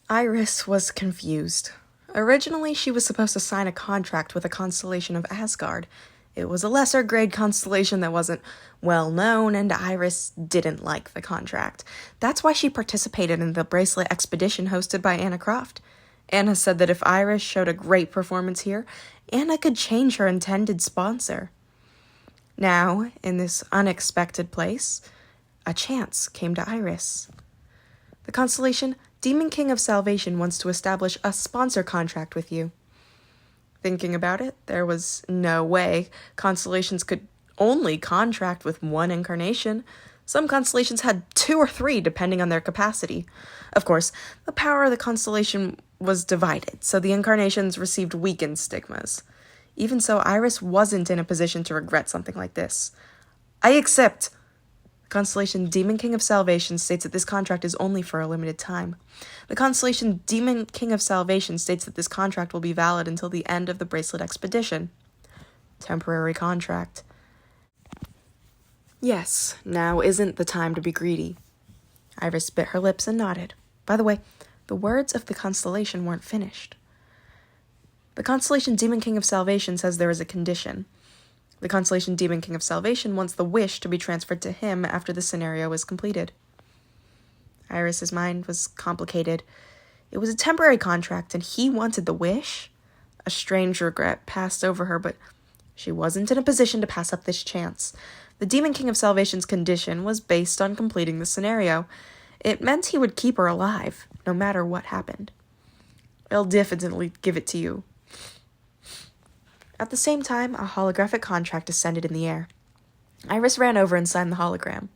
Iris was confused. Originally, she was supposed to sign a contract with the constellation of Asgard. It was a lesser-grade constellation that wasn't well-known, and Iris didn't like the contract. That's why she participated in the Bracelet expedition hosted by Anna Croft. Anna said that if Iris showed a great performance here, Anna could change her intended sponsor. Now, in this unexpected place, a chance came to Iris. The constellation Demon King of Salvation wants to establish a sponsor contract with you. Thinking about it, there was no way constellations could only contract with one incarnation. Some constellations had 2 or 3, depending on their capacity. Of course, the power of the constellation was divided, so the incarnations received weakened stigmas. Even so, Iris wasn't in a position to regret something like this. I accept. Constellation Demon King of Salvation states that this contract is only for a limited time. The constellation Demon King of Salvation states that this contract will be valid until the end of the Bracelet expedition. Temporary contract. Yes, now isn't the time to be greedy. Iris bit her lips and nodded. By the way, the words of the constellation weren't finished. The constellation Demon King of Salvation says there is a condition. The constellation Demon King of Salvation wants the wish to be transferred to him after the scenario is completed. Iris's mind was complicated. It was a temporary contract, and he wanted the wish? A strange regret passed over her, but she wasn't in a position to pass up this chance. The Demon King of Salvation's condition was based on completing the scenario. It meant he would keep her alive, no matter what happened. I'll definitely give it to you. At the same time, a holographic contract descended in the air. Iris ran over and signed the hologram.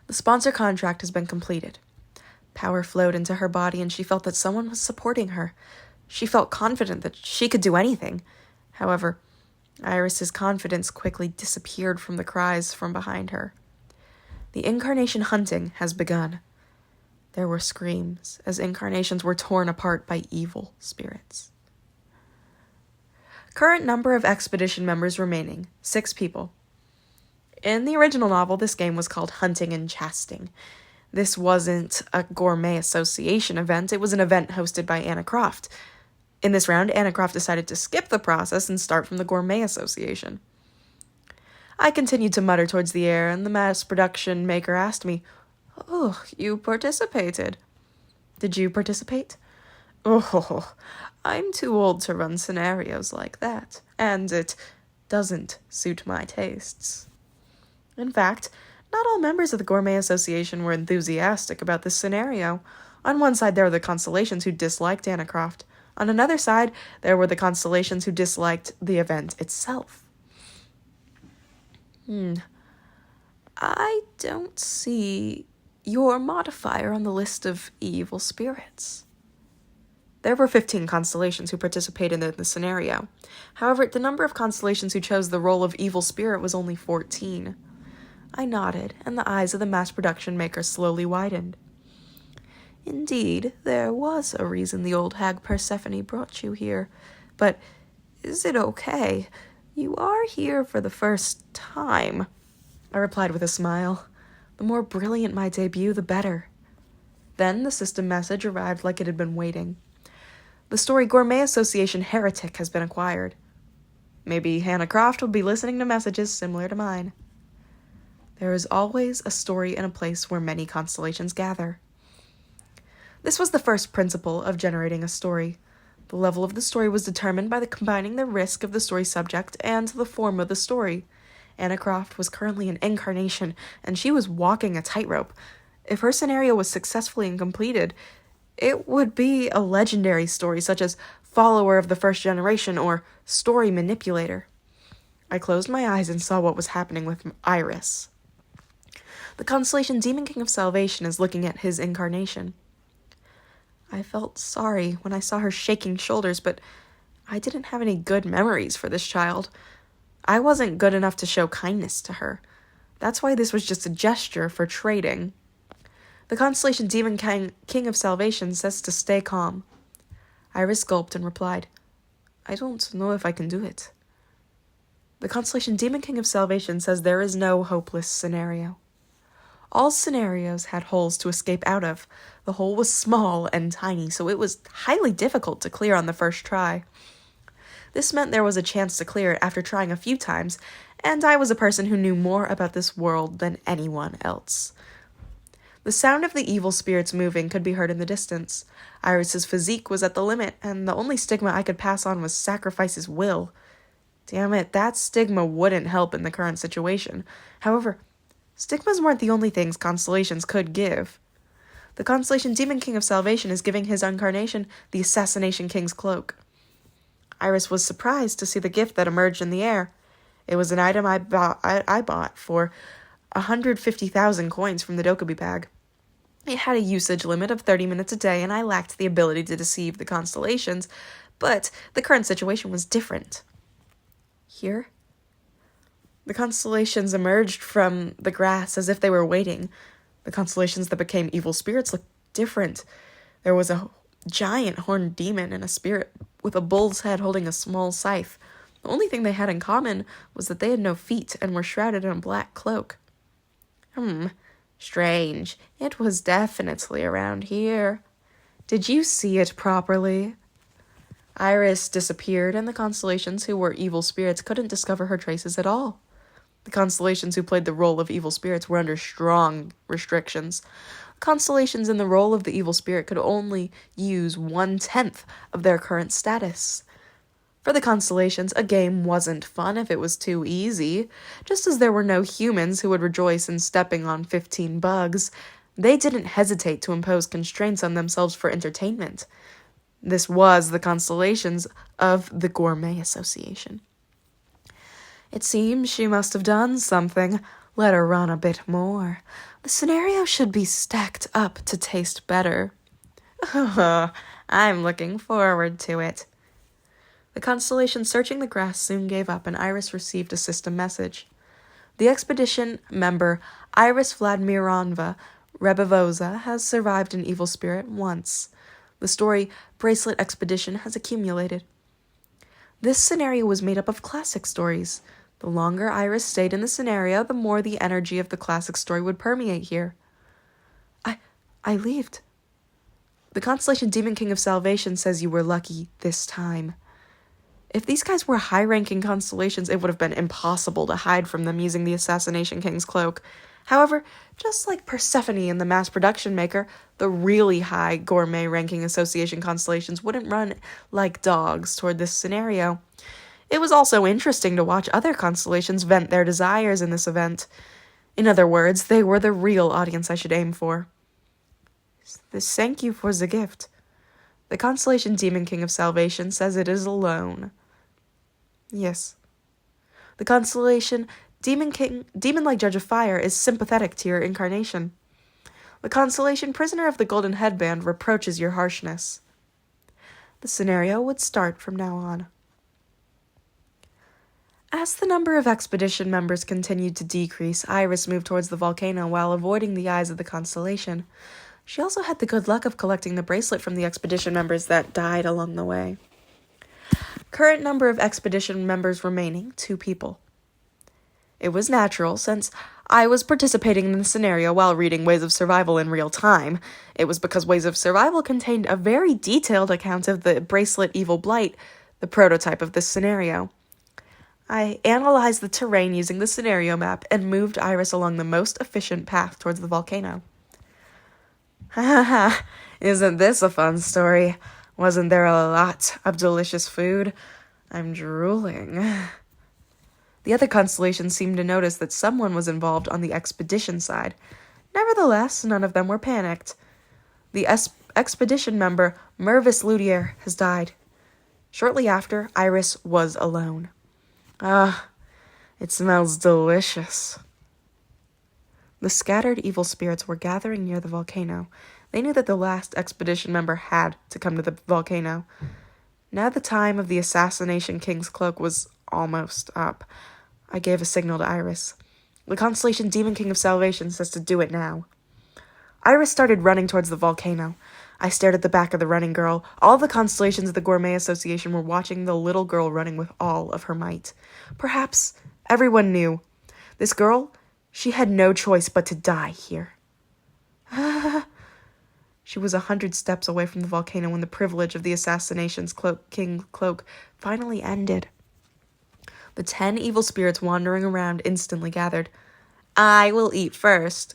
The sponsor contract has been completed. Power flowed into her body, and she felt that someone was supporting her. She felt confident that she could do anything. However, Iris's confidence quickly disappeared from the cries from behind her. The incarnation hunting has begun. There were screams as incarnations were torn apart by evil spirits. Current number of expedition members remaining, 6 people. In the original novel, this game was called Hunting and Chasting. This wasn't a Gourmet Association event, it was an event hosted by Anna Croft. In this round, Anna Croft decided to skip the process and start from the Gourmet Association. I continued to mutter towards the air, and the mass production maker asked me, "Oh, you participated." "Did you participate?" "Oh, I'm too old to run scenarios like that, and it doesn't suit my tastes." In fact, not all members of the Gourmet Association were enthusiastic about this scenario. On one side, there were the constellations who disliked Anna Croft. On another side, there were the constellations who disliked the event itself. I don't see your modifier on the list of evil spirits. There were 15 constellations who participated in the scenario. However, the number of constellations who chose the role of evil spirit was only 14. I nodded, and the eyes of the mass production maker slowly widened. Indeed, there was a reason the old hag Persephone brought you here. But is it okay? You are here for the first time, I replied with a smile. The more brilliant my debut, the better. Then the system message arrived like it had been waiting. The story Gourmet Association Heretic has been acquired. Maybe Anna Croft will be listening to messages similar to mine. There is always a story in a place where many constellations gather. This was the first principle of generating a story. The level of the story was determined by combining the risk of the story subject and the form of the story. Anna Croft was currently an incarnation, and she was walking a tightrope. If her scenario was successfully completed, it would be a legendary story such as Follower of the First Generation or Story Manipulator. I closed my eyes and saw what was happening with Iris. The constellation Demon King of Salvation is looking at his incarnation. I felt sorry when I saw her shaking shoulders, but I didn't have any good memories for this child. I wasn't good enough to show kindness to her. That's why this was just a gesture for trading. The constellation Demon King of Salvation says to stay calm. Iris gulped and replied, I don't know if I can do it. The constellation Demon King of Salvation says there is no hopeless scenario. All scenarios had holes to escape out of. The hole was small and tiny, so it was highly difficult to clear on the first try. This meant there was a chance to clear it after trying a few times, and I was a person who knew more about this world than anyone else. The sound of the evil spirits moving could be heard in the distance. Iris's physique was at the limit, and the only stigma I could pass on was sacrifice his will. Damn it, that stigma wouldn't help in the current situation. However, stigmas weren't the only things constellations could give. The constellation Demon King of Salvation is giving his incarnation the Assassination King's cloak. Iris was surprised to see the gift that emerged in the air. It was an item I bought for 150,000 coins from the Dokubi bag. It had a usage limit of 30 minutes a day, and I lacked the ability to deceive the constellations, but the current situation was different. Here, the constellations emerged from the grass as if they were waiting. The constellations that became evil spirits looked different. There was a giant horned demon and a spirit with a bull's head holding a small scythe. The only thing they had in common was that they had no feet and were shrouded in a black cloak. Strange. It was definitely around here. Did you see it properly? Iris disappeared, and the constellations who were evil spirits couldn't discover her traces at all. The constellations who played the role of evil spirits were under strong restrictions. Constellations in the role of the evil spirit could only use 1/10 of their current status. For the constellations, a game wasn't fun if it was too easy. Just as there were no humans who would rejoice in stepping on 15 bugs, they didn't hesitate to impose constraints on themselves for entertainment. This was the constellations of the Gourmet Association. It seems she must have done something. Let her run a bit more. The scenario should be stacked up to taste better. I'm looking forward to it. The constellation searching the grass soon gave up, and Iris received a system message. The expedition member Iris Vladimirovna Rebevoza has survived an evil spirit once. The story Bracelet Expedition has accumulated. This scenario was made up of classic stories. The longer Iris stayed in the scenario, the more the energy of the classic story would permeate here. I leaved. The constellation Demon King of Salvation says you were lucky this time. If these guys were high-ranking constellations, it would have been impossible to hide from them using the Assassination King's cloak. However, just like Persephone and the Mass Production Maker, the really high gourmet-ranking association constellations wouldn't run like dogs toward this scenario. It was also interesting to watch other constellations vent their desires in this event. In other words, they were the real audience I should aim for. Thank you for the gift. The constellation Demon King of Salvation says it is alone. Yes. The constellation Demon-like Judge of Fire is sympathetic to your incarnation. The constellation Prisoner of the Golden Headband reproaches your harshness. The scenario would start from now on. As the number of expedition members continued to decrease, Iris moved towards the volcano while avoiding the eyes of the constellation. She also had the good luck of collecting the bracelet from the expedition members that died along the way. Current number of expedition members remaining, 2 people. It was natural, since I was participating in the scenario while reading Ways of Survival in real time. It was because Ways of Survival contained a very detailed account of the Bracelet Evil Blight, the prototype of this scenario. I analyzed the terrain using the scenario map and moved Iris along the most efficient path towards the volcano. Ha, isn't this a fun story? Wasn't there a lot of delicious food? I'm drooling. The other constellations seemed to notice that someone was involved on the expedition side. Nevertheless, none of them were panicked. The expedition member, Mervis Ludier, has died. Shortly after, Iris was alone. It smells delicious. The scattered evil spirits were gathering near the volcano. They knew that the last expedition member had to come to the volcano. Now the time of the Assassination King's cloak was almost up. I gave a signal to Iris. The constellation Demon King of Salvation says to do it now. Iris started running towards the volcano. I stared at the back of the running girl. All the constellations of the Gourmet Association were watching the little girl running with all of her might. Perhaps everyone knew. This girl, she had no choice but to die here. She was 100 steps away from the volcano when the privilege of the King's cloak finally ended. The 10 evil spirits wandering around instantly gathered. "I will eat first."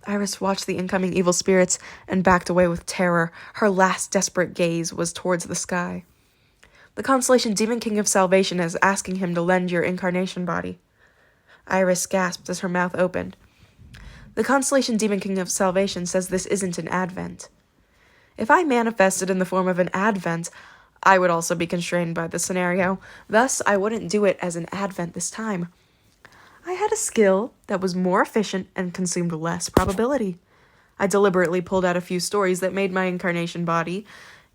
Iris watched the incoming evil spirits and backed away with terror. Her last desperate gaze was towards the sky. "The constellation Demon King of Salvation is asking him to lend your incarnation body." Iris gasped as her mouth opened. "The constellation Demon King of Salvation says this isn't an advent." If I manifested in the form of an advent, I would also be constrained by the scenario. Thus, I wouldn't do it as an advent this time. I had a skill that was more efficient and consumed less probability. I deliberately pulled out a few stories that made my incarnation body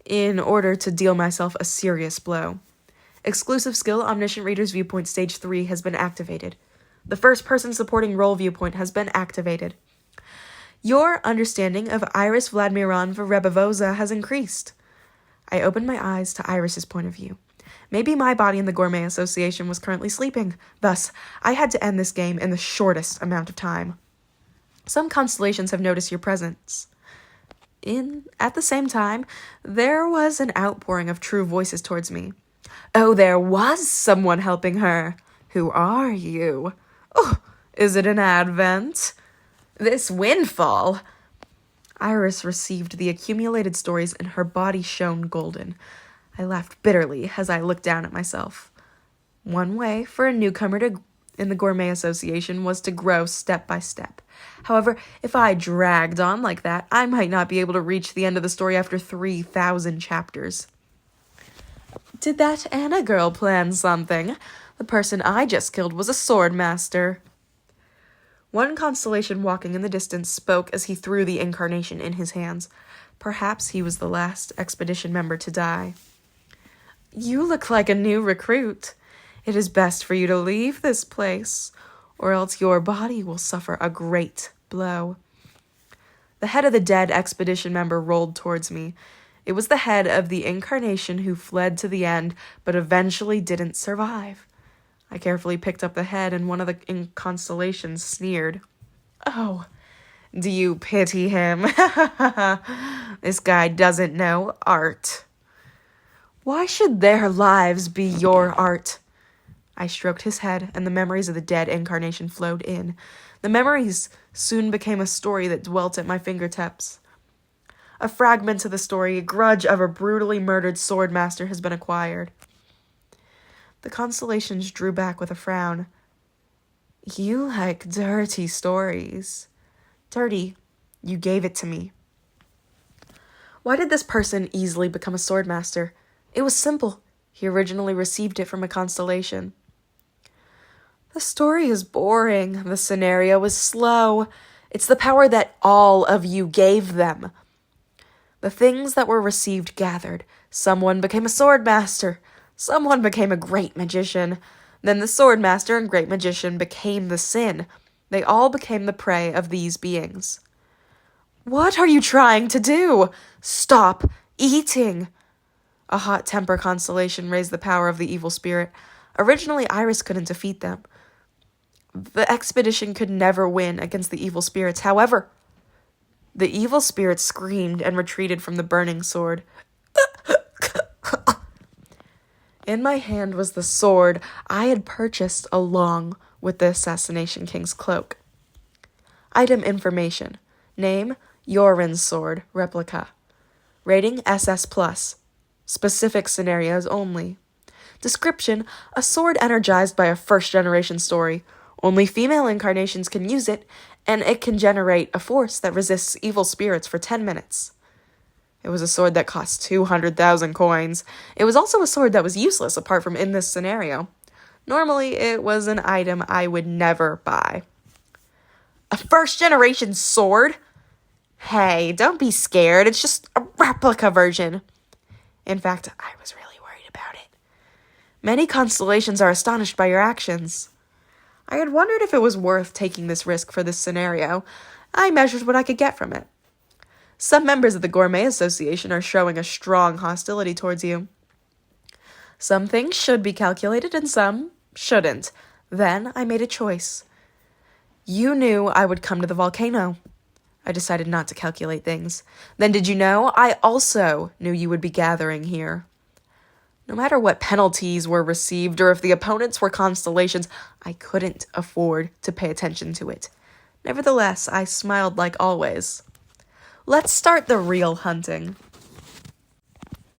in order to deal myself a serious blow. Exclusive skill Omniscient Reader's Viewpoint Stage 3 has been activated. The first person supporting role viewpoint has been activated. Your understanding of Iris Vladimiron Verebivosa has increased. I opened my eyes to Iris's point of view. Maybe my body in the Gourmet Association was currently sleeping. Thus, I had to end this game in the shortest amount of time. Some constellations have noticed your presence. At the same time, there was an outpouring of true voices towards me. "Oh, there was someone helping her. Who are you? Oh, is it an advent? This windfall." Iris received the accumulated stories and her body shone golden. I laughed bitterly as I looked down at myself. One way for a newcomer in the Gourmet Association was to grow step by step. However, if I dragged on like that, I might not be able to reach the end of the story after 3,000 chapters. Did that Anna girl plan something? The person I just killed was a sword master. One constellation walking in the distance spoke as he threw the incarnation in his hands. Perhaps he was the last expedition member to die. "You look like a new recruit. It is best for you to leave this place, or else your body will suffer a great blow." The head of the dead expedition member rolled towards me. It was the head of the incarnation who fled to the end, but eventually didn't survive. I carefully picked up the head, and one of the constellations sneered. "Oh, do you pity him? This guy doesn't know art." "Why should their lives be your art?" I stroked his head, and the memories of the dead incarnation flowed in. The memories soon became a story that dwelt at my fingertips. A fragment of the story, a grudge of a brutally murdered sword master, has been acquired. The constellations drew back with a frown. "You like dirty stories." "Dirty. You gave it to me." Why did this person easily become a sword master? It was simple. He originally received it from a constellation. "The story is boring. The scenario is slow. It's the power that all of you gave them." The things that were received gathered. Someone became a sword master. Someone became a great magician. Then the sword master and great magician became the sin. They all became the prey of these beings. "What are you trying to do? Stop eating." A hot temper constellation raised the power of the evil spirit. Originally, Iris couldn't defeat them. The expedition could never win against the evil spirits. However, the evil spirits screamed and retreated from the burning sword. In my hand was the sword I had purchased along with the Assassination King's cloak. Item information. Name, Yorin's sword, replica. Rating, SS+. Specific scenarios only. Description, a sword energized by a first-generation story. Only female incarnations can use it, and it can generate a force that resists evil spirits for 10 minutes. It was a sword that cost 200,000 coins. It was also a sword that was useless apart from in this scenario. Normally, it was an item I would never buy. A first-generation sword? Hey, don't be scared. It's just a replica version. In fact, I was really worried about it. Many constellations are astonished by your actions. I had wondered if it was worth taking this risk for this scenario. I measured what I could get from it. Some members of the Gourmet Association are showing a strong hostility towards you. Some things should be calculated and some shouldn't. Then I made a choice. You knew I would come to the volcano. I decided not to calculate things. Then did you know? I also knew you would be gathering here. No matter what penalties were received or if the opponents were constellations, I couldn't afford to pay attention to it. Nevertheless, I smiled like always. Let's start the real hunting.